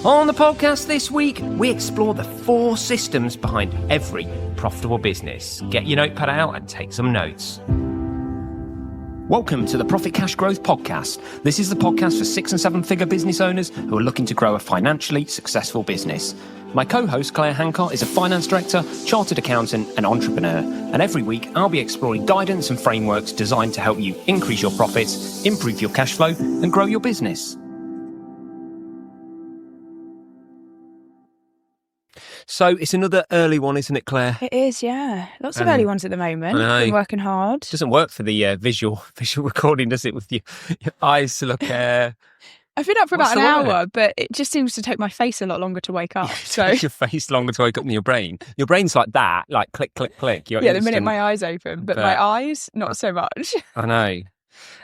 On the podcast this week, we explore the 4 systems behind every profitable business. Get your notepad out and take some notes. Welcome to the Profit Cash Growth Podcast. This is the podcast for 6- and 7-figure business owners who are looking to grow a financially successful business. My co-host, Claire Hancock, is a finance director, chartered accountant and entrepreneur. And every week, I'll be exploring guidance and frameworks designed to help you increase your profits, improve your cash flow and grow your business. So it's another early one, isn't it, Claire? It is, yeah. Lots of early ones at the moment. Been working hard. It doesn't work for the visual recording, does it? With your eyes to look. I've been up for about an hour, but it just seems to take my face a lot longer to wake up. So it takes your face longer to wake up than your brain. Your brain's like that, like click, click, click. You're the minute my eyes open, but my eyes, not so much. I know.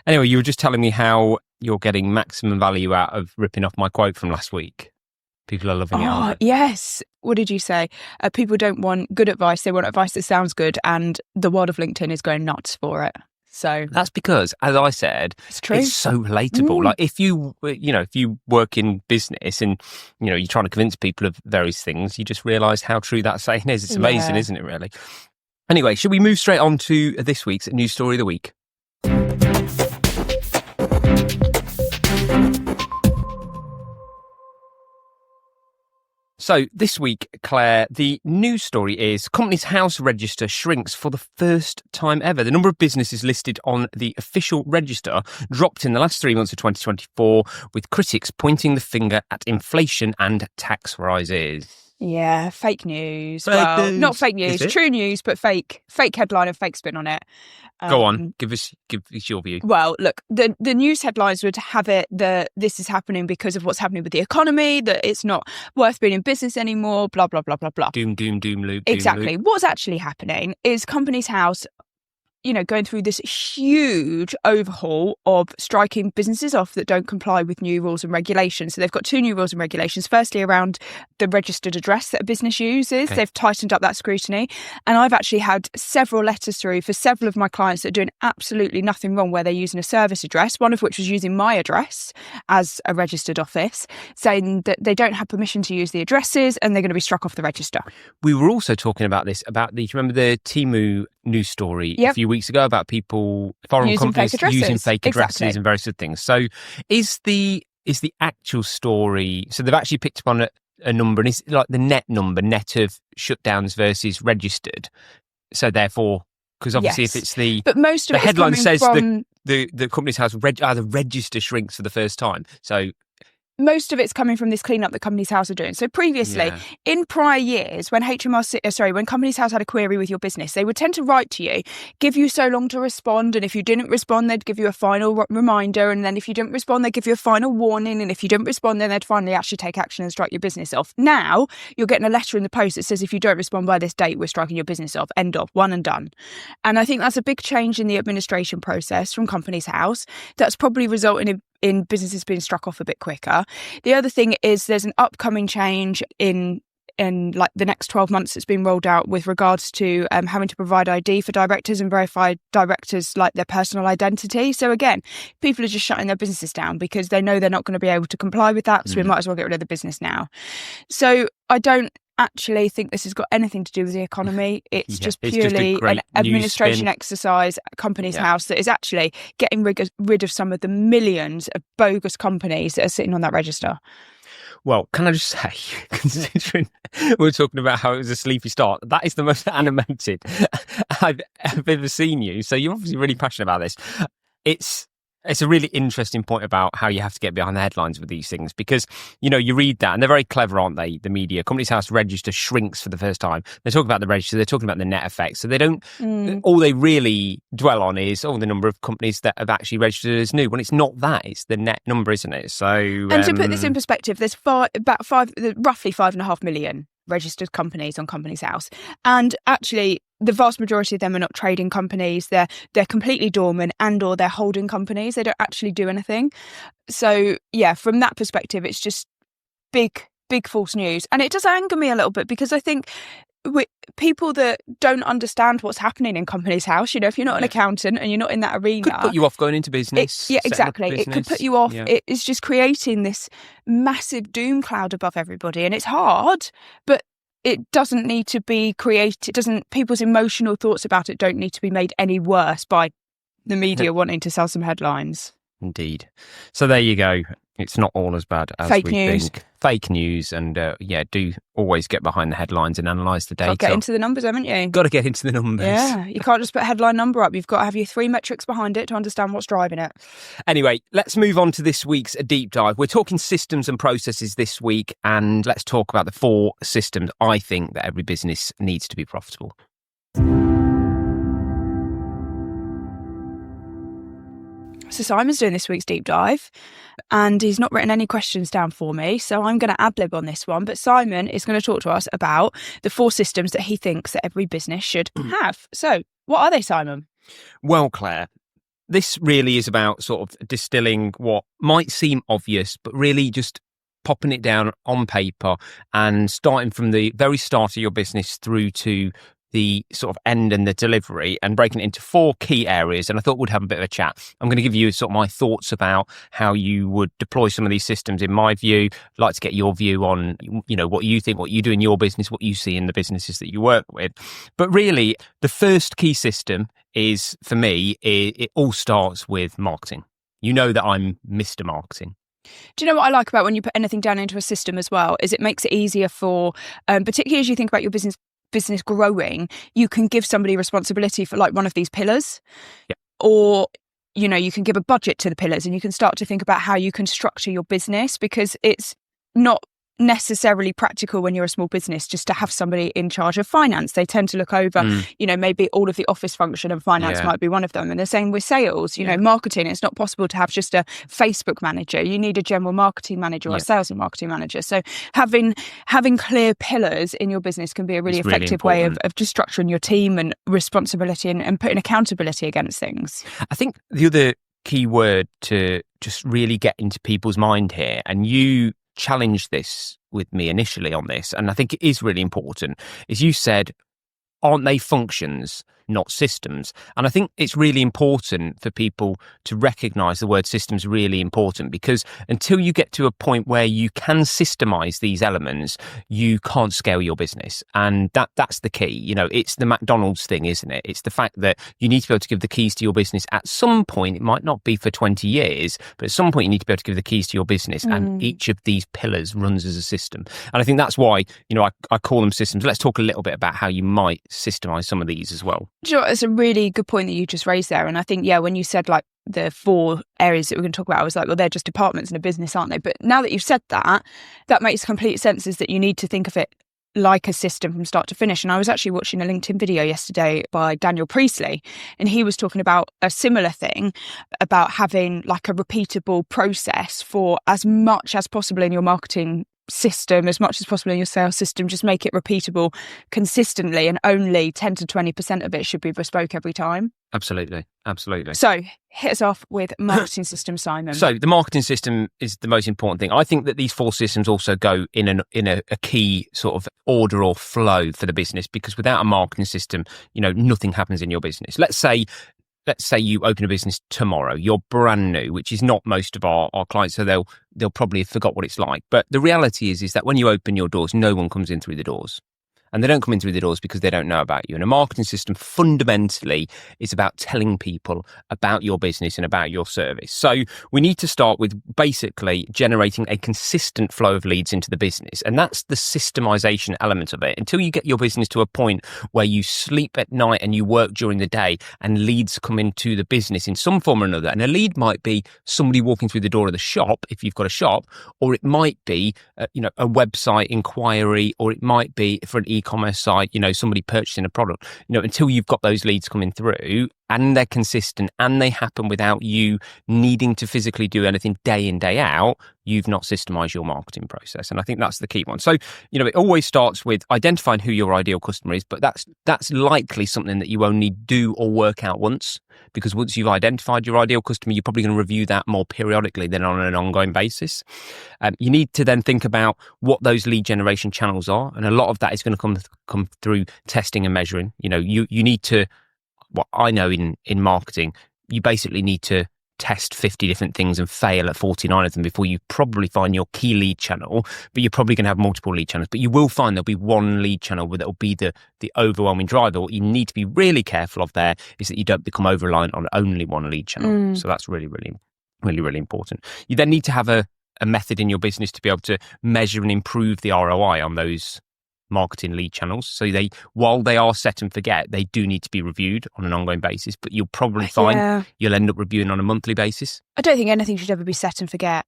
Anyway, you were just telling me how you're getting maximum value out of ripping off my quote from last week. People are loving it. Oh, yes. What did you say? People don't want good advice. They want advice that sounds good. And the world of LinkedIn is going nuts for it. So that's because, as I said, it's true. It's so relatable. Like if you work in business and, you're trying to convince people of various things, you just realise how true that saying is. It's amazing, isn't it, really? Anyway, should we move straight on to this week's news story of the week? So this week, Claire, the news story is Companies House register shrinks for the first time ever. The number of businesses listed on the official register dropped in the last 3 months of 2024, with critics pointing the finger at inflation and tax rises. Yeah, fake news. News. Not fake news, true news, but fake headline and fake spin on it. Go on, give us your view. Well, look, the news headlines would have it that this is happening because of what's happening with the economy, that it's not worth being in business anymore, blah, blah, blah, blah, blah. Doom, loop. Exactly. Loop. What's actually happening is Companies House, going through this huge overhaul of striking businesses off that don't comply with new rules and regulations. So they've got 2 new rules and regulations. Firstly, around the registered address that a business uses. Okay. They've tightened up that scrutiny. And I've actually had several letters through for several of my clients that are doing absolutely nothing wrong, where they're using a service address, one of which was using my address as a registered office, saying that they don't have permission to use the addresses and they're going to be struck off the register. We were also talking about this, do you remember the Temu news story a few weeks ago about foreign companies using fake addresses and various other things. So is the actual story, so they've actually picked up on a number, and it's like the net of shutdowns versus registered. So therefore, because obviously if it's but most of the headline says from the Companies House either register shrinks for the first time. So most of it's coming from this cleanup that Companies House are doing. So previously, in prior years, when when Companies House had a query with your business, they would tend to write to you, give you so long to respond, and if you didn't respond, they'd give you a final reminder, and then if you didn't respond, they'd give you a final warning, and if you didn't respond, then they'd finally actually take action and strike your business off. Now, you're getting a letter in the post that says if you don't respond by this date, we're striking your business off. End of. One and done. And I think that's a big change in the administration process from Companies House. That's probably resulting in businesses being struck off a bit quicker. The other thing is there's an upcoming change in like the next 12 months that's been rolled out with regards to having to provide ID for directors and verify directors like their personal identity. So again, people are just shutting their businesses down because they know they're not going to be able to comply with that. So we might as well get rid of the business now. So I don't actually think this has got anything to do with the economy. It's just purely an administration exercise at Companies House that is actually getting rid of some of the millions of bogus companies that are sitting on that register. Well, can I just say, considering we're talking about how it was a sleepy start, that is the most animated I've ever seen you. So you're obviously really passionate about this. It's a really interesting point about how you have to get behind the headlines with these things because, you read that and they're very clever, aren't they? The media. Companies House register shrinks for the first time. They're talking about the register. They're talking about the net effect. So they don't, all they really dwell on is, the number of companies that have actually registered as new. When it's not that, it's the net number, isn't it? So, and to put this in perspective, there's roughly 5.5 million registered companies on Companies House. And actually, the vast majority of them are not trading companies. They're completely dormant or they're holding companies. They don't actually do anything. So, from that perspective, it's just big false news. And it does anger me a little bit because I think people that don't understand what's happening in Companies House, if you're not an accountant and you're not in that arena, could put you off going into business. Exactly. It could put you off. Yeah. It's just creating this massive doom cloud above everybody, and it's hard, but it doesn't need to be created. People's emotional thoughts about it don't need to be made any worse by the media wanting to sell some headlines. Indeed. So there you go. It's not all as bad as Fake we news. think. Fake news, and do always get behind the headlines and analyse the data. Got to get into the numbers, haven't you? Got to get into the numbers. Yeah, you can't just put a headline number up. You've got to have your 3 metrics behind it to understand what's driving it. Anyway, let's move on to this week's deep dive. We're talking systems and processes this week, and let's talk about the 4 systems I think that every business needs to be profitable. So Simon's doing this week's deep dive, and he's not written any questions down for me, so I'm going to ad-lib on this one. But Simon is going to talk to us about the 4 systems that he thinks that every business should have. So what are they, Simon? Well, Claire, this really is about sort of distilling what might seem obvious, but really just popping it down on paper and starting from the very start of your business through to the sort of end and the delivery, and breaking it into 4 key areas. And I thought we'd have a bit of a chat. I'm going to give you sort of my thoughts about how you would deploy some of these systems in my view. I'd like to get your view on, what you think, what you do in your business, what you see in the businesses that you work with. But really, the first key system is, for me, it all starts with marketing. You know that I'm Mr. Marketing. Do you know what I like about when you put anything down into a system as well, is it makes it easier for, particularly as you think about your business growing, you can give somebody responsibility for like one of these pillars. Yep. Or you can give a budget to the pillars, and you can start to think about how you can structure your business, because it's not necessarily practical when you're a small business just to have somebody in charge of finance. They tend to look over maybe all of the office function, and finance might be one of them. And the same with sales, marketing. It's not possible to have just a Facebook manager. You need a general marketing manager or a sales and marketing manager. So having clear pillars in your business can be a really effective way of just structuring your team and responsibility and putting accountability against things. I think the other key word to just really get into people's mind here, and you challenged this with me initially on this, and I think it is really important, is you said, aren't they functions, not systems? And I think it's really important for people to recognise the word systems really important, because until you get to a point where you can systemize these elements, you can't scale your business. And that's the key. It's the McDonald's thing, isn't it? It's the fact that you need to be able to give the keys to your business at some point. It might not be for 20 years, but at some point you need to be able to give the keys to your business, and each of these pillars runs as a system. And I think that's why, I call them systems. Let's talk a little bit about how you might systemize some of these as well. Do you know, it's a really good point that you just raised there. And I think, when you said like the 4 areas that we're going to talk about, I was like, well, they're just departments in a business, aren't they? But now that you've said that makes complete sense, is that you need to think of it like a system from start to finish. And I was actually watching a LinkedIn video yesterday by Daniel Priestley, and he was talking about a similar thing, about having like a repeatable process for as much as possible in your marketing system, as much as possible in your sales system. Just make it repeatable consistently, and only 10 to 20% of it should be bespoke every time. Absolutely. So hit us off with marketing system, Simon. So the marketing system is the most important thing. I think that these 4 systems also go in a key sort of order or flow for the business, because without a marketing system, nothing happens in your business. Let's say you open a business tomorrow, you're brand new, which is not most of our clients, so they'll probably have forgot what it's like. But the reality is that when you open your doors, no one comes in through the doors. And they don't come in through the doors because they don't know about you. And a marketing system fundamentally is about telling people about your business and about your service. So we need to start with basically generating a consistent flow of leads into the business. And that's the systemization element of it. Until you get your business to a point where you sleep at night and you work during the day and leads come into the business in some form or another. And a lead might be somebody walking through the door of the shop, if you've got a shop, or it might be, a website inquiry, or it might be for an e-commerce site, somebody purchasing a product, until you've got those leads coming through and they're consistent and they happen without you needing to physically do anything day in, day out, you've not systemized your marketing process. And I think that's the key one. So, it always starts with identifying who your ideal customer is, but that's likely something that you only do or work out once, because once you've identified your ideal customer, you're probably going to review that more periodically than on an ongoing basis. You need to then think about what those lead generation channels are. And a lot of that is going to come through testing and measuring. You need to, what I know in marketing, you basically need to test 50 different things and fail at 49 of them before you probably find your key lead channel. But you're probably going to have multiple lead channels, but you will find there'll be one lead channel where that'll be the overwhelming driver. What you need to be really careful of there is that you don't become over-reliant on only one lead channel. So that's really, really, really, really important. You then need to have a method in your business to be able to measure and improve the ROI on those marketing lead channels. So while they are set and forget, they do need to be reviewed on an ongoing basis, but you'll probably find you'll end up reviewing on a monthly basis. I don't think anything should ever be set and forget,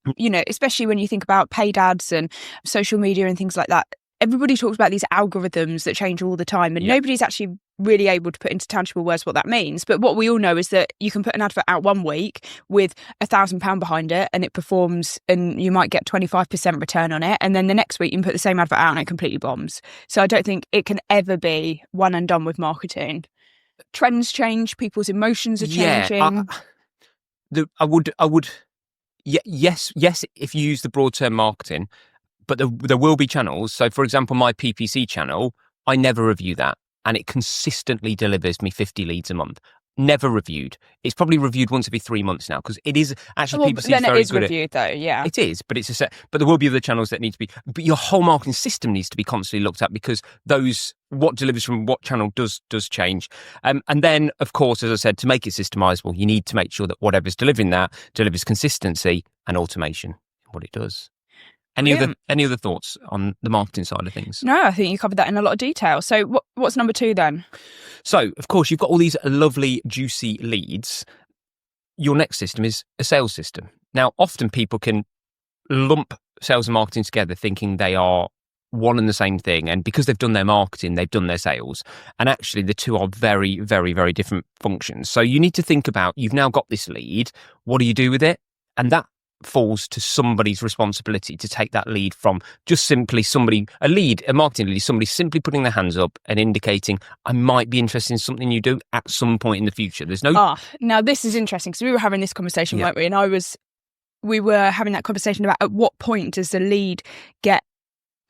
especially when you think about paid ads and social media and things like that. Everybody talks about these algorithms that change all the time, and nobody's actually really able to put into tangible words what that means. But what we all know is that you can put an advert out one week with £1,000 behind it and it performs, and you might get 25% return on it. And then the next week you can put the same advert out and it completely bombs. So I don't think it can ever be one and done with marketing. Trends change, people's emotions are changing. I would, yes, if you use the broad term marketing, but there will be channels. So, for example, my PPC channel, I never review that. And it consistently delivers me 50 leads a month. Never reviewed. It's probably reviewed once every 3 months now, because it is actually PPC is very good. Then it is reviewed, though. Yeah, it is, but it's a set. But there will be other channels that need to be. But your whole marketing system needs to be constantly looked at, because what delivers from what channel does change. And then, of course, as I said, to make it systemizable, you need to make sure that whatever's delivering that delivers consistency and automation in what it does. Any other thoughts on the marketing side of things? No, I think you covered that in a lot of detail. So what's number 2 then? So, of course, you've got all these lovely, juicy leads. Your next system is a sales system. Now, often people can lump sales and marketing together thinking they are one and the same thing. And because they've done their marketing, they've done their sales. And actually, the two are very, very, very different functions. So you need to think about, you've now got this lead. What do you do with it? And that falls to somebody's responsibility to take that lead from just simply a marketing lead, somebody simply putting their hands up and indicating, I might be interested in something you do at some point in the future. There's no... now this is interesting, because we were having this conversation, weren't we? And we were having that conversation about at what point does the lead get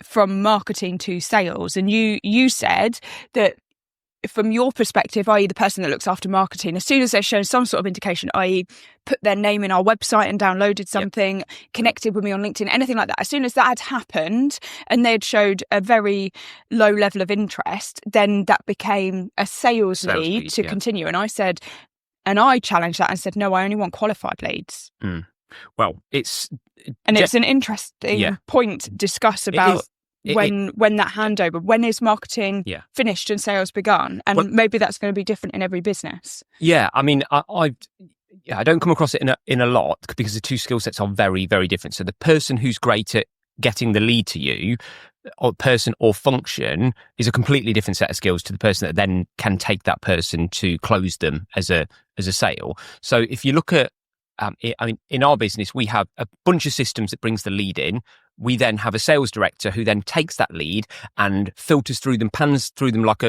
from marketing to sales? And you said that from your perspective, i.e. the person that looks after marketing, as soon as they've shown some sort of indication, i.e. put their name in our website and downloaded something, connected with me on LinkedIn, anything like that, as soon as that had happened and they'd showed a very low level of interest, then that became a sales lead to continue. And I challenged that and said, no, I only want qualified leads. Well, it's an interesting point to discuss about when that handover, when is marketing finished and sales begun? And maybe that's going to be different in every business. Yeah, I mean, I don't come across it in a lot, because the two skill sets are very, very different. So the person who's great at getting the lead to you, or person or function, is a completely different set of skills to the person that then can take that person to close them as a sale. So if you look at, in our business, we have a bunch of systems that brings the lead in. We then have a sales director who then takes that lead and filters through them, pans through them like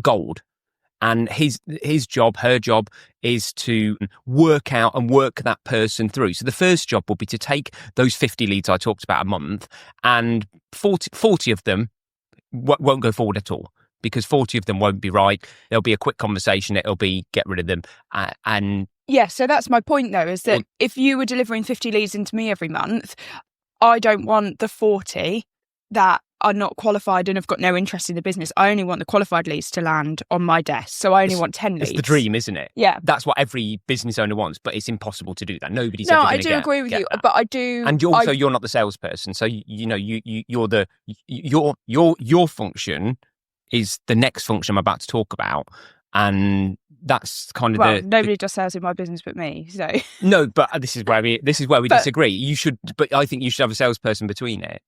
gold. And his job, her job, is to work that person through. So the first job will be to take those 50 leads I talked about a month, and 40 of them won't go forward at all, because 40 of them won't be right. There'll be a quick conversation. It'll be get rid of them. So that's my point, though, is that if you were delivering 50 leads into me every month, I don't want the 40 that are not qualified and have got no interest in the business. I only want the qualified leads to land on my desk. So I only want 10 leads. It's the dream, isn't it? Yeah. That's what every business owner wants, but it's impossible to do that. Nobody's ever going to get No, I do agree with you, that. but I do... And you're not the salesperson. So, your function is the next function I'm about to talk about. And that's kind of nobody does sales in my business but me. So no, but this is where we disagree. You should, but I think you should have a salesperson between it.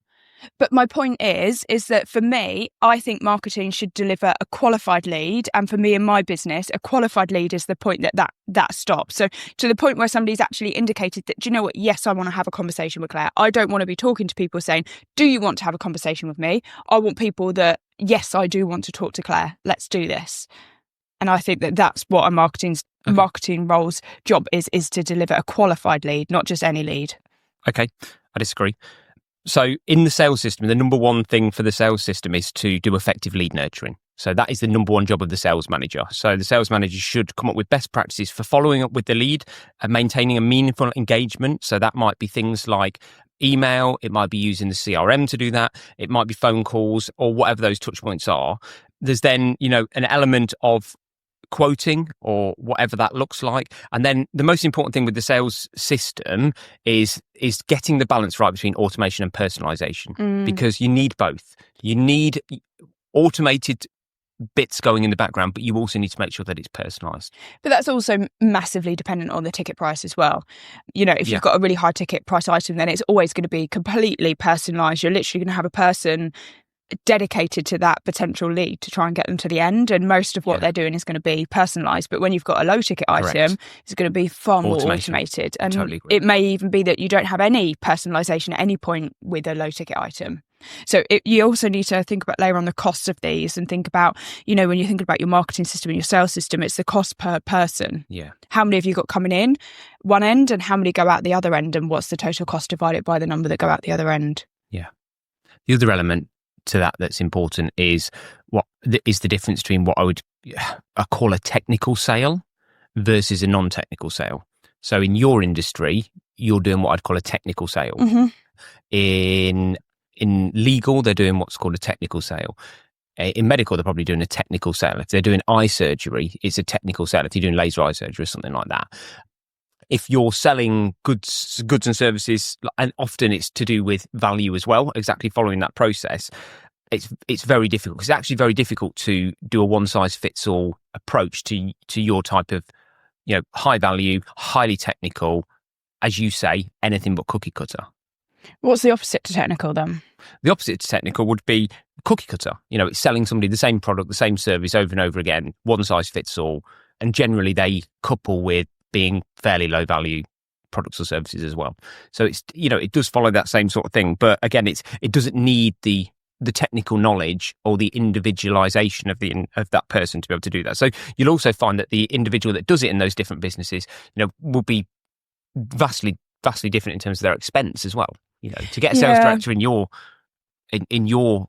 But my point is that for me, I think marketing should deliver a qualified lead. And for me in my business, a qualified lead is the point that stops. So to the point where somebody's actually indicated that, do you know what? Yes, I want to have a conversation with Claire. I don't want to be talking to people saying, do you want to have a conversation with me? I want people that, yes, I do want to talk to Claire. Let's do this. And I think that that's what a marketing role's job is to deliver a qualified lead, not just any lead. Okay, I disagree. So in the sales system, the number one thing for the sales system is to do effective lead nurturing. So that is the number one job of the sales manager. So the sales manager should come up with best practices for following up with the lead and maintaining a meaningful engagement. So that might be things like email, it might be using the CRM to do that, it might be phone calls or whatever those touch points are. There's then, an element of quoting or whatever that looks like. And then the most important thing with the sales system is getting the balance right between automation and personalisation, because you need both. You need automated bits going in the background, but you also need to make sure that it's personalised. But that's also massively dependent on the ticket price as well. If you've got a really high ticket price item, then it's always going to be completely personalised. You're literally going to have a person dedicated to that potential lead to try and get them to the end, and most of what they're doing is going to be personalised. But when you've got a low ticket item, it's going to be far more automated, and totally it may even be that you don't have any personalisation at any point with a low ticket item. So you also need to think about layer on the costs of these and think about, when you think about your marketing system and your sales system, it's the cost per person. Yeah. How many have you got coming in one end and how many go out the other end, and what's the total cost divided by the number that go out the other end? Yeah. The other element to that's important is what is the difference between what I call a technical sale versus a non-technical sale. So in your industry, you're doing what I'd call a technical sale. Mm-hmm. In legal, they're doing what's called a technical sale. In medical, they're probably doing a technical sale. If they're doing eye surgery, it's a technical sale. If you're doing laser eye surgery or something like that. If you're selling goods and services, and often it's to do with value as well, exactly following that process, it's very difficult. It's actually very difficult to do a one-size-fits-all approach to your type of, high value, highly technical, as you say, anything but cookie cutter. What's the opposite to technical then? The opposite to technical would be cookie cutter. It's selling somebody the same product, the same service over and over again, one size fits all. And generally they couple with being fairly low value products or services as well. So it's, it does follow that same sort of thing. But again, it doesn't need the technical knowledge or the individualization of that person to be able to do that. So you'll also find that the individual that does it in those different businesses, will be vastly different in terms of their expense as well. To get a sales director in your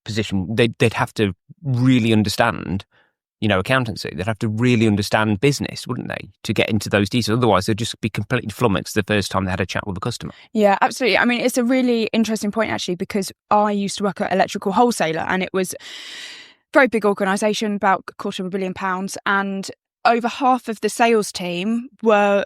position, they'd have to really understand, accountancy. They'd have to really understand business, wouldn't they, to get into those details? Otherwise, they'd just be completely flummoxed the first time they had a chat with a customer. Yeah, absolutely. I mean, it's a really interesting point, actually, because I used to work at electrical wholesaler, and it was a very big organisation, about £250 million, and over half of the sales team were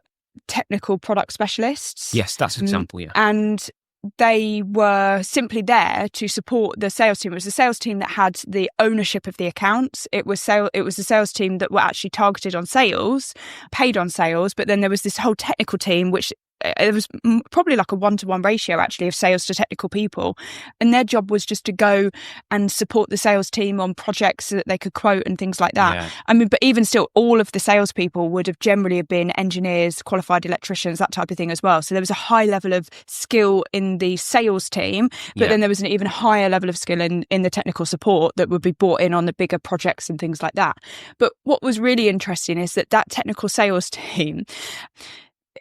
technical product specialists. Yes, that's an example, yeah. And they were simply there to support the sales team. It was the sales team that had the ownership of the accounts. It was the sales team that were actually targeted on sales, paid on sales, but then there was this whole technical team, which it was probably like a 1-to-1 ratio actually of sales to technical people, and their job was just to go and support the sales team on projects so that they could quote and things like that. Yeah. I mean, but even still, all of the salespeople would have generally been engineers, qualified electricians, that type of thing as well. So there was a high level of skill in the sales team, but then there was an even higher level of skill in the technical support that would be brought in on the bigger projects and things like that. But what was really interesting is that technical sales team,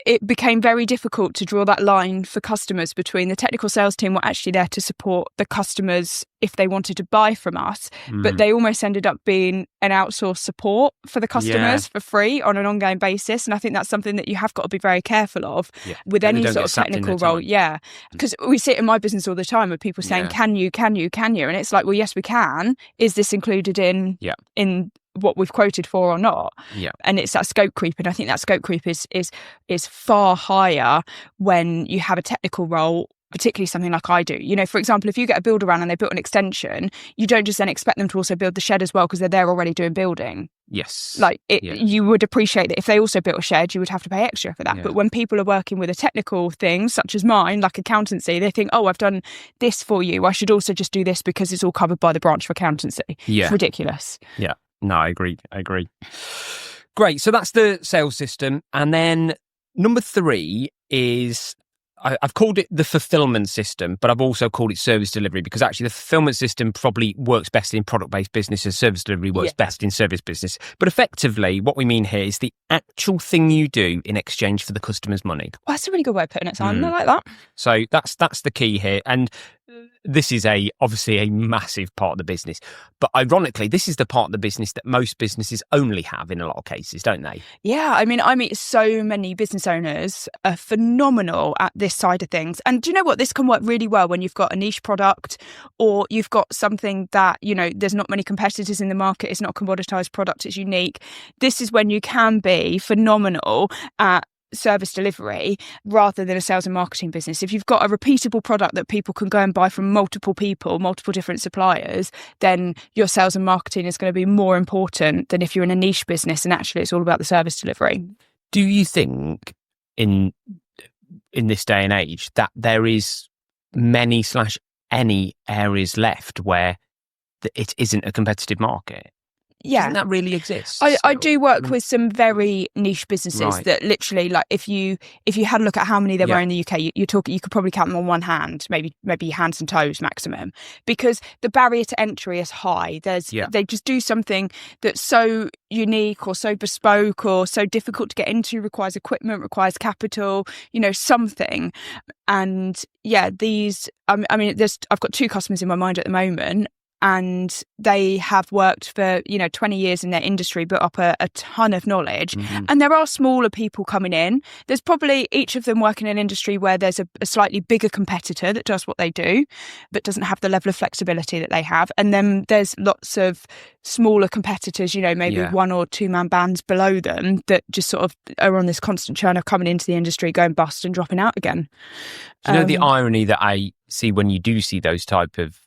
it became very difficult to draw that line for customers between the technical sales team were actually there to support the customers if they wanted to buy from us, but they almost ended up being an outsourced support for the customers for free on an ongoing basis. And I think that's something that you have got to be very careful of with any sort of technical role. Yeah. Because we see it in my business all the time with people saying, can you? And it's like, well, yes, we can. Is this included in what we've quoted for or not? And it's that scope creep, and I think that scope creep is far higher when you have a technical role particularly something like I do. For example, if you get a builder around and they built an extension, you don't just then expect them to also build the shed as well because they're there already doing building. Yes. You would appreciate that if they also built a shed, you would have to pay extra for that. Yeah. But when people are working with a technical thing, such as mine, like accountancy, they think, oh, I've done this for you. I should also just do this because it's all covered by the branch of accountancy. Yeah. It's ridiculous. Yeah. No, I agree. Great. So that's the sales system. And then number 3 is, I've called it the fulfillment system, but I've also called it service delivery, because actually the fulfillment system probably works best in product-based businesses. Service delivery works best in service business. But effectively, what we mean here is the actual thing you do in exchange for the customer's money. Well, that's a really good way of putting it, Simon. I like that. So that's the key here. And this is obviously a massive part of the business. But ironically, this is the part of the business that most businesses only have in a lot of cases, don't they? Yeah. I mean, I meet so many business owners are phenomenal at this side of things. And do you know what? This can work really well when you've got a niche product, or you've got something that, there's not many competitors in the market. It's not a commoditized product. It's unique. This is when you can be phenomenal at service delivery rather than a sales and marketing business. If you've got a repeatable product that people can go and buy from multiple people, multiple different suppliers, then your sales and marketing is going to be more important than if you're in a niche business and actually it's all about the service delivery. Do you think in this day and age that there is many/any areas left where it isn't a competitive market? Yeah. Doesn't that really exist? I do work with some very niche businesses that literally, like, if you had a look at how many there were in the UK, you could probably count them on one hand, maybe your hands and toes maximum, because the barrier to entry is high. They just do something that's so unique or so bespoke or so difficult to get into, requires equipment, requires capital, something. And I've got 2 customers in my mind at the moment, and they have worked for 20 years in their industry, built up a ton of knowledge. And there are smaller people coming in. There's probably each of them work in an industry where there's a slightly bigger competitor that does what they do but doesn't have the level of flexibility that they have. And then there's lots of smaller competitors, maybe 1 or 2 man bands below them that just sort of are on this constant churn of coming into the industry, going bust and dropping out again. Do the irony that I see when you do see those type of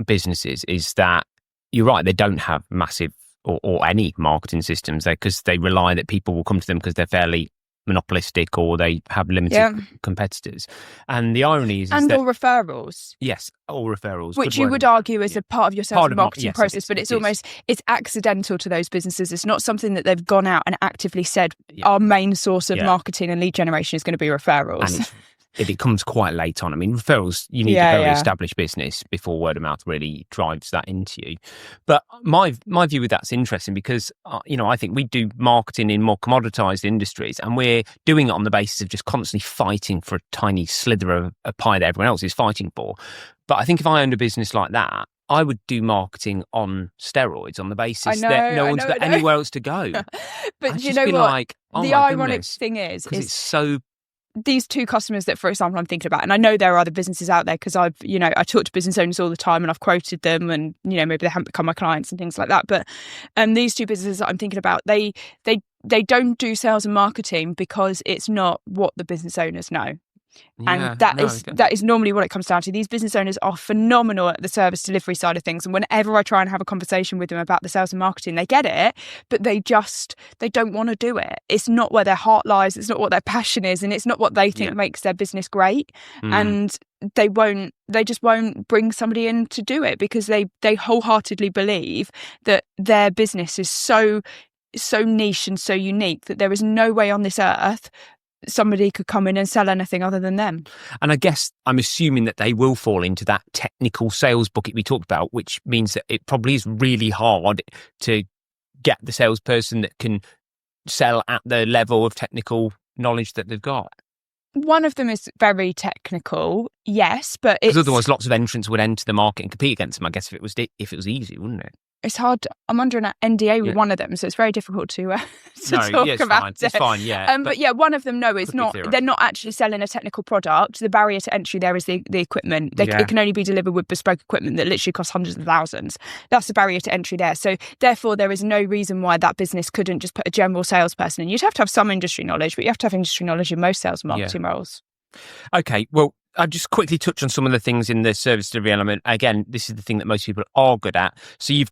businesses is that you're right, they don't have massive or any marketing systems there, because they rely that people will come to them because they're fairly monopolistic or they have limited competitors. And the irony is or referrals. Yes, or referrals, which you would argue is a part of your sales and marketing process, but it's accidental to those businesses. It's not something that they've gone out and actively said our main source of marketing and lead generation is going to be referrals. It comes quite late on. I mean, referrals, you need a very established business before word of mouth really drives that into you. But my view with that's interesting because, I think we do marketing in more commoditized industries, and we're doing it on the basis of just constantly fighting for a tiny slither of a pie that everyone else is fighting for. But I think if I owned a business like that, I would do marketing on steroids on the basis that no one's got anywhere else to go. But you know what? Like, the ironic thing is it's so... These 2 customers that, for example, I'm thinking about, and I know there are other businesses out there because I talk to business owners all the time and I've quoted them, and maybe they haven't become my clients and things like that. But these 2 businesses that I'm thinking about, they don't do sales and marketing because it's not what the business owners know. And that is normally what it comes down to. These business owners are phenomenal at the service delivery side of things, and whenever I try and have a conversation with them about the sales and marketing, they get it, but they don't want to do it. It's not where their heart lies, it's not what their passion is, and it's not what they think makes their business great. And they just won't bring somebody in to do it because they wholeheartedly believe that their business is so niche and so unique that there is no way on this earth somebody could come in and sell anything other than them. And I guess I'm assuming that they will fall into that technical sales bucket we talked about, which means that it probably is really hard to get the salesperson that can sell at the level of technical knowledge that they've got. One of them is very technical, yes, but because otherwise lots of entrants would enter the market and compete against them, I guess, if it was easy, wouldn't it? It's hard. I'm under an NDA with one of them, so it's very difficult to talk about it. It's fine, yeah. But one of them, no, it's not. They're not actually selling a technical product. The barrier to entry there is the equipment. It can only be delivered with bespoke equipment that literally costs hundreds of thousands. That's the barrier to entry there. So therefore, there is no reason why that business couldn't just put a general salesperson in. You'd have to have some industry knowledge, but you have to have industry knowledge in most sales and marketing roles. Okay, well, I'll just quickly touch on some of the things in the service delivery element. Again, this is the thing that most people are good at. So you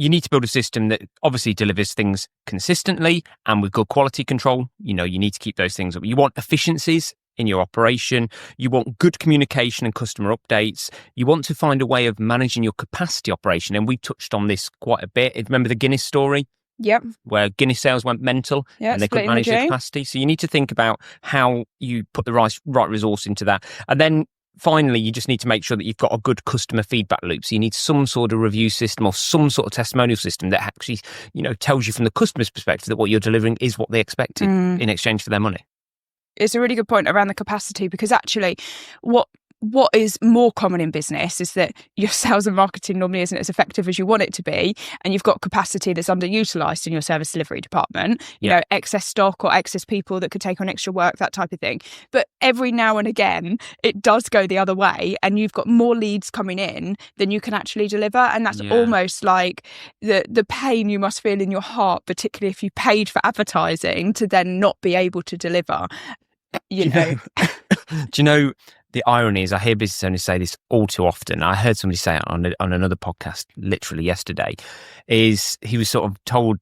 need to build a system that obviously delivers things consistently and with good quality control. You need to keep those things up. You want efficiencies in your operation. You want good communication and customer updates. You want to find a way of managing your capacity operation. And we touched on this quite a bit. Remember the Guinness story? Yep. Where Guinness sales went mental and they couldn't manage their capacity. So you need to think about how you put the right resource into that. And then finally, you just need to make sure that you've got a good customer feedback loop. So you need some sort of review system or some sort of testimonial system that actually, tells you from the customer's perspective that what you're delivering is what they expected in exchange for their money. It's a really good point around the capacity, because actually what is more common in business is that your sales and marketing normally isn't as effective as you want it to be, and you've got capacity that's underutilized in your service delivery department, excess stock or excess people that could take on extra work, that type of thing. But every now and again, it does go the other way, and you've got more leads coming in than you can actually deliver. And that's almost like the pain you must feel in your heart, particularly if you paid for advertising, to then not be able to deliver. Do you know, the irony is I hear business owners say this all too often. I heard somebody say it on another podcast literally yesterday, is he was sort of told,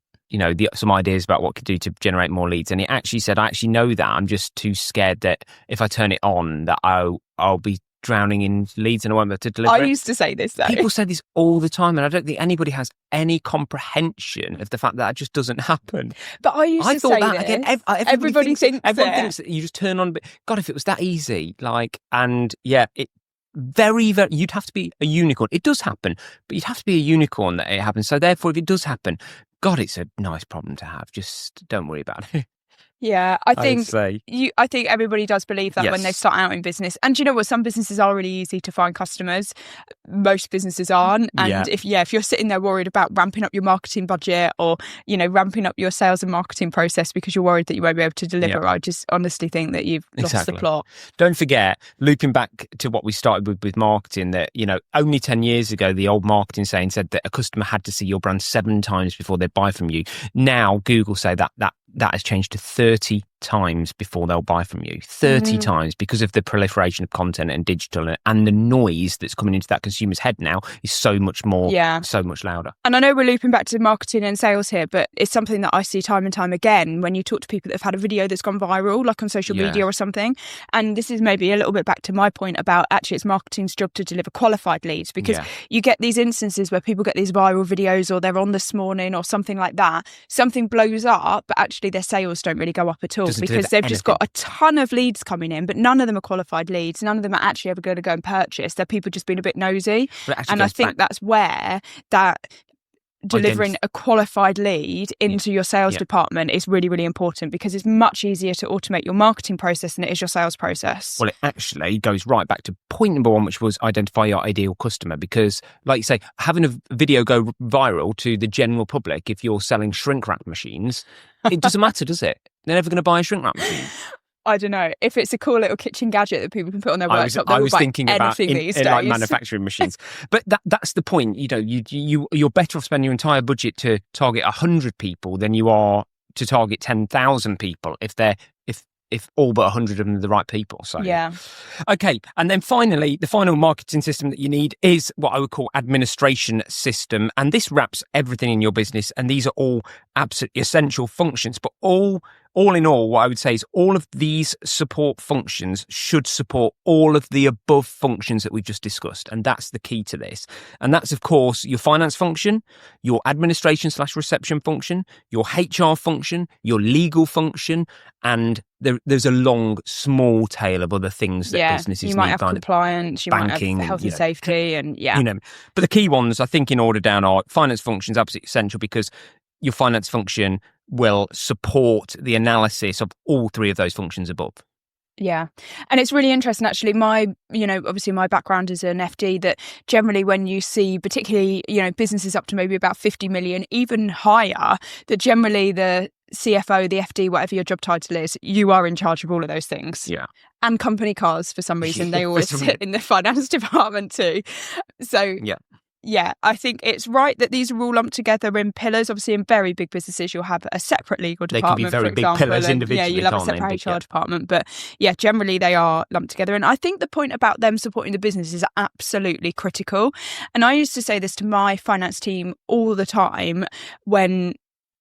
some ideas about what could do to generate more leads. And he actually said, I actually know that. I'm just too scared that if I turn it on, that I'll be drowning in leads and I won't be able to deliver. I used to say this though. People say this all the time, and I don't think anybody has any comprehension of the fact that just doesn't happen. But I used to say that again. Everybody thinks that you just turn on. God, if it was that easy, it very, very. You'd have to be a unicorn. It does happen, but you'd have to be a unicorn that it happens. So therefore, if it does happen, God, it's a nice problem to have. Just don't worry about it. Yeah, I think everybody does believe that when they start out in business. And you know what? Some businesses are really easy to find customers. Most businesses aren't. And if you're sitting there worried about ramping up your marketing budget or, ramping up your sales and marketing process because you're worried that you won't be able to deliver, I just honestly think that you've lost the plot. Don't forget, looping back to what we started with marketing, that, only 10 years ago, the old marketing saying said that a customer had to see your brand 7 times before they'd buy from you. Now, Google say that has changed to 30 times before they'll buy from you. 30 times, because of the proliferation of content and digital, and the noise that's coming into that consumer's head now is so much more, so much louder. And I know we're looping back to marketing and sales here, but it's something that I see time and time again when you talk to people that have had a video that's gone viral, like on social media or something. And this is maybe a little bit back to my point about actually it's marketing's job to deliver qualified leads, because you get these instances where people get these viral videos, or they're on This Morning or something like that. Something blows up, but actually their sales don't really go up at all, because they've just got a ton of leads coming in, but none of them are qualified leads. None of them are actually ever going to go and purchase. They're people just being a bit nosy. And I think that's where that delivering a qualified lead into your sales department is really, really important, because it's much easier to automate your marketing process than it is your sales process. Well, it actually goes right back to point number 1, which was identify your ideal customer, because like you say, having a video go viral to the general public, if you're selling shrink wrap machines, it doesn't matter, does it? They're never going to buy a shrink wrap machine. I don't know. If it's a cool little kitchen gadget that people can put on their workshop, I was thinking about these days. like manufacturing machines. But that's the point. You're better off spending your entire budget to target 100 people than you are to target 10,000 people if all but 100 of them are the right people. So okay. And then finally, the final marketing system that you need is what I would call administration system. And this wraps everything in your business. And these are all absolutely essential functions. But all in all, what I would say is all of these support functions should support all of the above functions that we've just discussed. And that's the key to this. And that's, of course, your finance function, your administration/reception function, your HR function, your legal function, and there's a long, small tail of other things that businesses need. You might have compliance, you banking, might have health and safety, and But the key ones, I think, in order down are finance functions, absolutely essential, because your finance function will support the analysis of all 3 of those functions above. Yeah. And it's really interesting, actually. Obviously my background is an FD, that generally when you see particularly, businesses up to maybe about 50 million, even higher, that generally the CFO, the FD, whatever your job title is, you are in charge of all of those things. Yeah. And company cars, for some reason, they always sit in the finance department too. So Yeah, I think it's right that these are all lumped together in pillars. Obviously, in very big businesses, you'll have a separate legal department, they can be very for big example, pillars individually. You'll have a separate HR department. But yeah, generally they are lumped together. And I think the point about them supporting the business is absolutely critical. And I used to say this to my finance team all the time when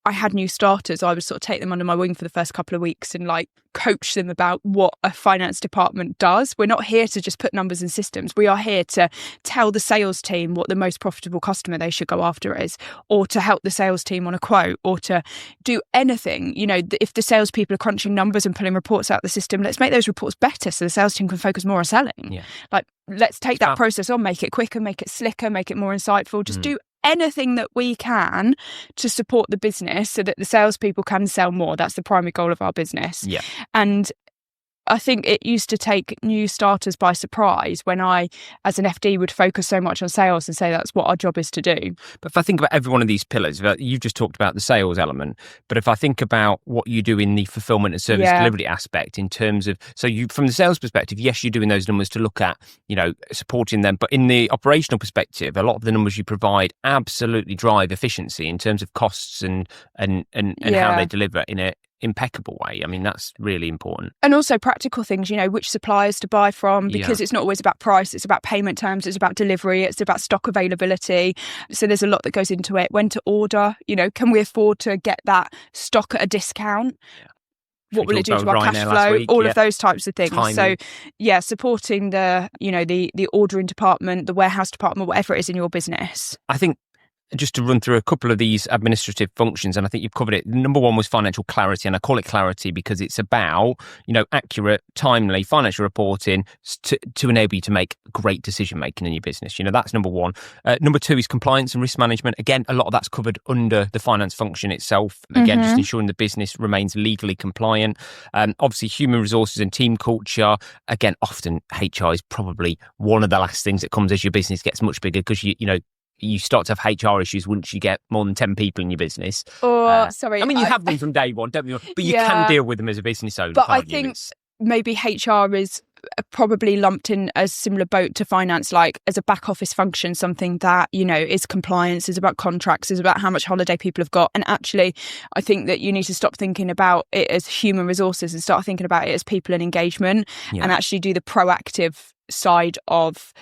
I had new starters. I would sort of take them under my wing for the first couple of weeks and like coach them about what a finance department does. We're not here to just put numbers in systems. We are here to tell the sales team what the most profitable customer they should go after is, or to help the sales team on a quote, or to do anything. You know, if the salespeople are crunching numbers and pulling reports out of the system, let's make those reports better so the sales team can focus more on selling. Yeah. Like, let's take that process on, make it quicker, make it slicker, make it more insightful. Just do anything that we can to support the business so that the salespeople can sell more. That's the primary goal of our business. Yeah. And I think it used to take new starters by surprise when I, as an FD, would focus so much on sales and say that's what our job is to do. But if I think about every one of these pillars, you've just talked about the sales element, but if I think about what you do in the fulfillment and service delivery aspect in terms of, so you, from the sales perspective, yes, you're doing those numbers to look at, you know, supporting them, but in the operational perspective, a lot of the numbers you provide absolutely drive efficiency in terms of costs and how they deliver in a impeccable way. I mean, that's really important. And also practical things, you know, which suppliers to buy from, because it's not always about price, it's about payment terms, it's about delivery, it's about stock availability. So there's a lot that goes into it. When to order, you know, can we afford to get that stock at a discount? What will it do to our cash flow? All of those types of things. Timing. So yeah, supporting the, you know, the ordering department, the warehouse department, whatever it is in your business. I think just to run through a couple of these administrative functions, and I think you've covered it. Number one was financial clarity, and I call it clarity because it's about, you know, accurate, timely financial reporting to enable you to make great decision making in your business. You know, that's number one. Number two is compliance and risk management. Again, a lot of that's covered under the finance function itself. Again, just ensuring the business remains legally compliant. Obviously, human resources and team culture. Again, often HR is probably one of the last things that comes as your business gets much bigger, because you know, you start to have HR issues once you get more than 10 people in your business. Sorry. I mean, you have them from day one, don't you? But you can deal with them as a business owner. But I think maybe HR is probably lumped in a similar boat to finance, like as a back office function, something that, you know, is compliance, is about contracts, is about how much holiday people have got. And actually, I think that you need to stop thinking about it as human resources and start thinking about it as people and engagement, and actually do the proactive side of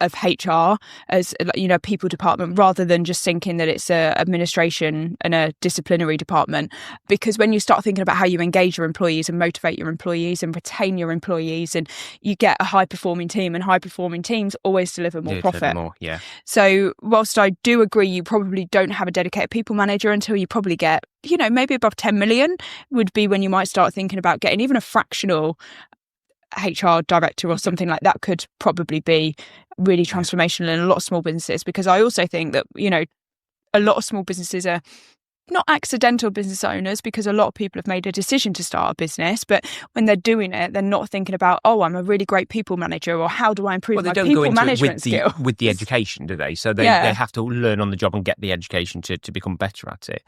HR as, you know, people department, rather than just thinking that it's a administration and a disciplinary department. Because when you start thinking about how you engage your employees and motivate your employees and retain your employees, and you get a high performing team, and high performing teams always deliver more profit. So whilst I do agree you probably don't have a dedicated people manager until you probably get, you know, maybe above 10 million would be when you might start thinking about getting even a fractional HR director or something like that. Could probably be really transformational in a lot of small businesses, because I also think that, you know, a lot of small businesses are not accidental business owners, because a lot of people have made a decision to start a business, but when they're doing it, they're not thinking about, oh, I'm a really great people manager, or how do I improve my people management skill? With the education, do they? So they have to learn on the job and get the education to become better at it.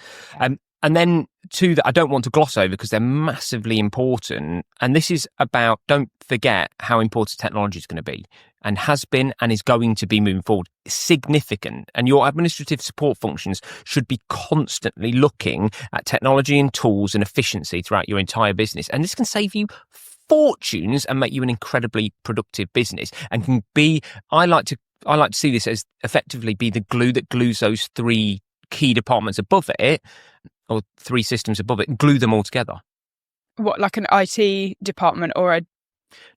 And then two that I don't want to gloss over because they're massively important. And this is about, don't forget how important technology is going to be, and has been and is going to be moving forward. Significant. And your administrative support functions should be constantly looking at technology and tools and efficiency throughout your entire business. And this can save you fortunes and make you an incredibly productive business, and can be, I like to see this as effectively be the glue that glues those three key departments above it, or three systems above it, and glue them all together. What, like an IT department or a?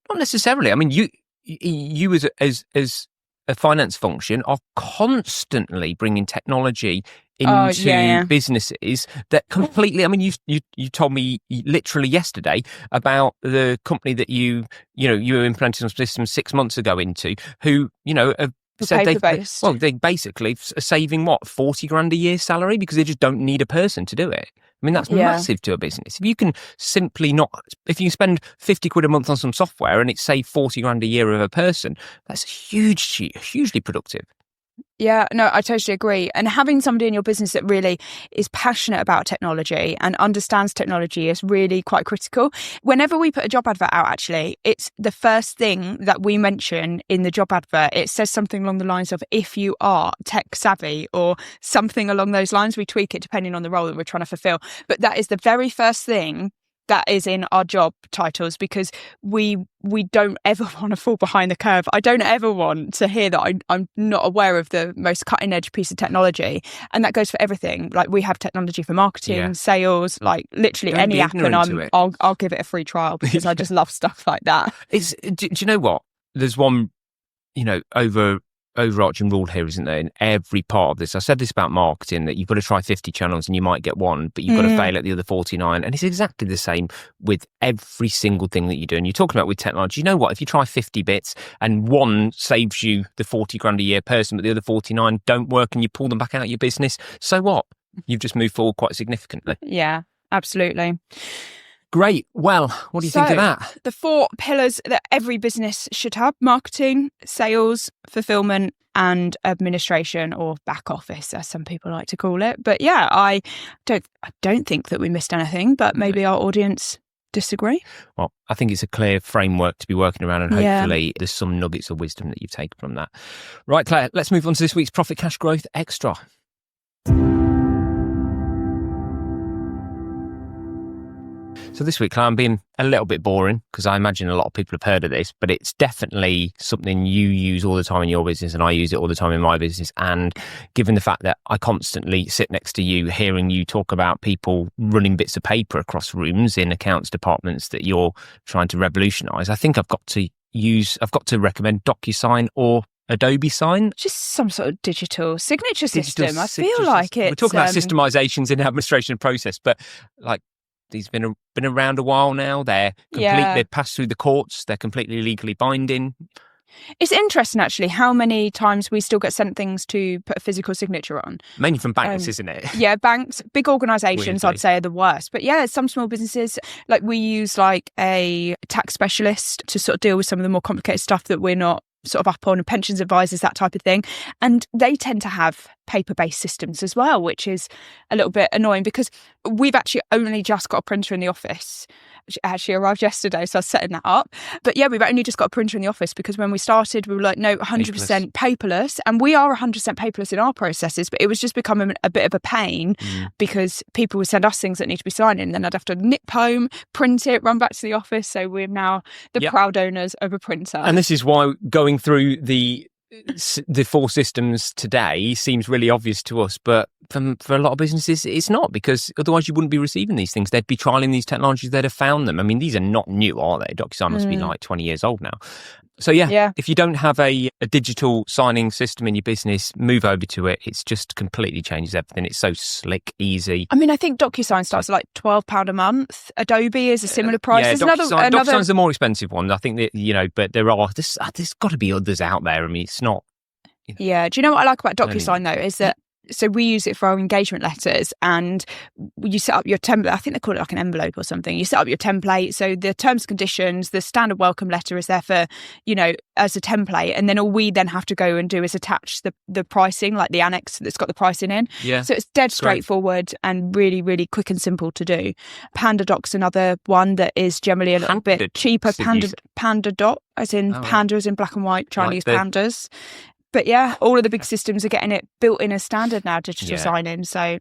Not necessarily. I mean, you as a finance function are constantly bringing technology into businesses that completely. I mean, you told me literally yesterday about the company that you were implementing some systems 6 months ago into, who, you know, have said they basically are saving 40 grand a year salary because they just don't need a person to do it. I mean, that's massive to a business. If you can if you spend 50 quid a month on some software and it saves 40 grand a year of a person, that's hugely productive. Yeah, no, I totally agree. And having somebody in your business that really is passionate about technology and understands technology is really quite critical. Whenever we put a job advert out, actually, it's the first thing that we mention in the job advert. It says something along the lines of, if you are tech savvy, or something along those lines. We tweak it depending on the role that we're trying to fulfill. But that is the very first thing that is in our job titles, because we don't ever want to fall behind the curve. I don't ever want to hear that I'm not aware of the most cutting edge piece of technology. And that goes for everything. Like, we have technology for marketing, sales, like literally Don't any app, and I'll give it a free trial because I just love stuff like that. Do you know what? There's one, overarching rule here, isn't there, in every part of this? I said this about marketing, that you've got to try 50 channels and you might get one, but you've got to fail at the other 49. And it's exactly the same with every single thing that you do. And you're talking about with technology, you know what? If you try 50 bits and one saves you the 40 grand a year person, but the other 49 don't work, and you pull them back out of your business, so what? You've just moved forward quite significantly. Yeah, absolutely. Great. Well, what do you think of that? The 4 pillars that every business should have: marketing, sales, fulfillment, and administration, or back office, as some people like to call it. But yeah, I don't think that we missed anything, but maybe our audience disagree. Well, I think it's a clear framework to be working around, and hopefully there's some nuggets of wisdom that you've taken from that. Right, Claire, let's move on to this week's Profit Cash Growth Extra. So this week, Claire, I'm being a little bit boring because I imagine a lot of people have heard of this, but it's definitely something you use all the time in your business, and I use it all the time in my business. And given the fact that I constantly sit next to you, hearing you talk about people running bits of paper across rooms in accounts departments that you're trying to revolutionise, I think I've got to recommend DocuSign or Adobe Sign. Just some sort of digital signature system. I feel like it's... We're talking about systemizations in administration process, but like, these have been around a while now. They're they've passed through the courts. They're completely legally binding. It's interesting, actually, how many times we still get sent things to put a physical signature on. Mainly from banks, isn't it? Yeah, banks, big organisations, Weirdly. I'd say, are the worst. But yeah, some small businesses, like we use like a tax specialist to sort of deal with some of the more complicated stuff that we're not sort of up on, and pensions advisors, that type of thing. And they tend to have paper-based systems as well, which is a little bit annoying because we've actually only just got a printer in the office, which actually arrived yesterday, so I was setting that up. But yeah, we've only just got a printer in the office because when we started, we were like, no, 100% paperless. And we are 100% paperless in our processes, but it was just becoming a bit of a pain because people would send us things that need to be signed in. Then I'd have to nip home, print it, run back to the office. So we're now the proud owners of a printer. And this is why going through the 4 systems today seems really obvious to us, but for a lot of businesses it's not, because otherwise you wouldn't be receiving these things. They'd be trialing these technologies, they'd have found them. I mean, these are not new, are they? DocuSign must be like 20 years old now. So yeah, if you don't have a digital signing system in your business, move over to it. It's just completely changes everything. It's so slick, easy. I mean, I think DocuSign starts at like £12 a month. Adobe is a similar price. Yeah, There's DocuSign's the more expensive one. I think that, but there's got to be others out there. I mean, it's not. Yeah. Do you know what I like about DocuSign though? Is that, so we use it for our engagement letters, and you set up your template. I think they call it like an envelope or something. You set up your template. So the terms and conditions, the standard welcome letter is there for, as a template. And then all we then have to go and do is attach the pricing, like the annex that's got the pricing in. Yeah. So it's dead straightforward and really, really quick and simple to do. PandaDoc's another one that is generally a little bit cheaper. PandaDoc, as in panda, as in black and white, Chinese pandas. But yeah, all of the big systems are getting it built in as standard now, digital sign-in. So,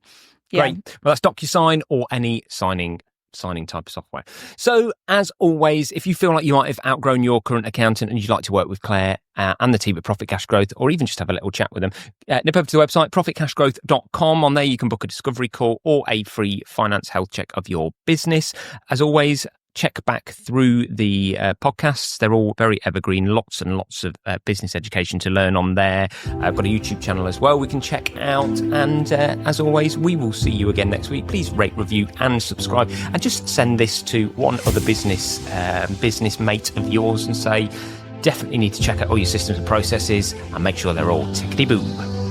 yeah. Great. Well, that's DocuSign or any signing type of software. So, as always, if you feel like you might have outgrown your current accountant and you'd like to work with Claire and the team at Profit Cash Growth, or even just have a little chat with them, nip over to the website, profitcashgrowth.com. On there, you can book a discovery call or a free finance health check of your business. As always, check back through the podcasts. They're all very evergreen, lots and lots of business education to learn on there. I've got a YouTube channel as well we can check out. And as always, we will see you again next week. Please rate, review and subscribe. And just send this to one other business mate of yours and say, definitely need to check out all your systems and processes and make sure they're all tickety-boo.